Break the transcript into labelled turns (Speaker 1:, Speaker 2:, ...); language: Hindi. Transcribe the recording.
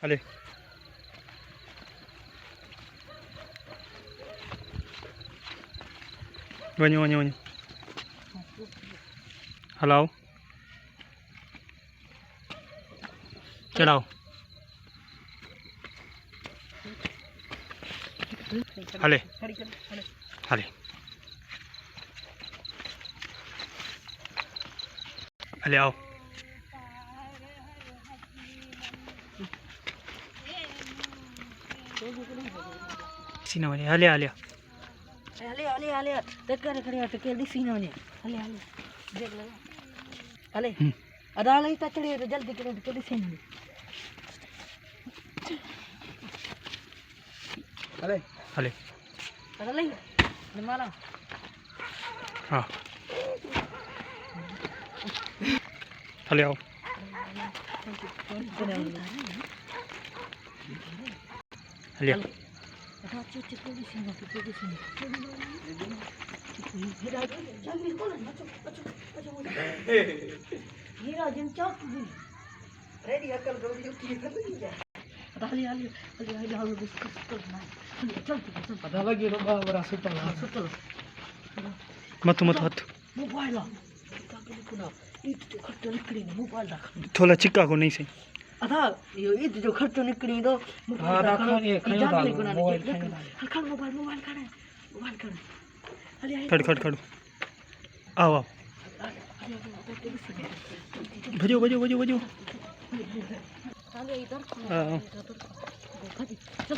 Speaker 1: हले वञो वञो वञो हलाओ चढ़ाओ हले हले हले आओ सीना वाले हले हले
Speaker 2: हले हले हले टक्कर खड़े टक्कर दी सीना वाले हले हले देख ले हले अदा ले ता चढ़े तो जल्दी करे टक्कर दी सीना हले
Speaker 1: हले
Speaker 2: अदा ले मारा
Speaker 1: हाँ हले आओ हले आओ
Speaker 2: अदा टक्कर दी सीना चल बिल्कुल हीरा जिन चौक रेडी अकल करो जो ठीक कर ली जाए हले हले हले हले बस करना चल पता लगी रो बड़ा सुतल
Speaker 1: मत मत मत
Speaker 2: मोबाइल का इत खर्च निकली मोबाइल रख
Speaker 1: थोड़ा चिक्का को नहीं सही
Speaker 2: अदा यो इत जो खर्च निकली तो मोबाइल रख ये मोबाइल खड़ मोबाइल खड़ हले
Speaker 1: खड़ खड़ खड़ आओ आओ भजो भजो भजो भजो
Speaker 2: इधर
Speaker 1: हाँ
Speaker 2: चल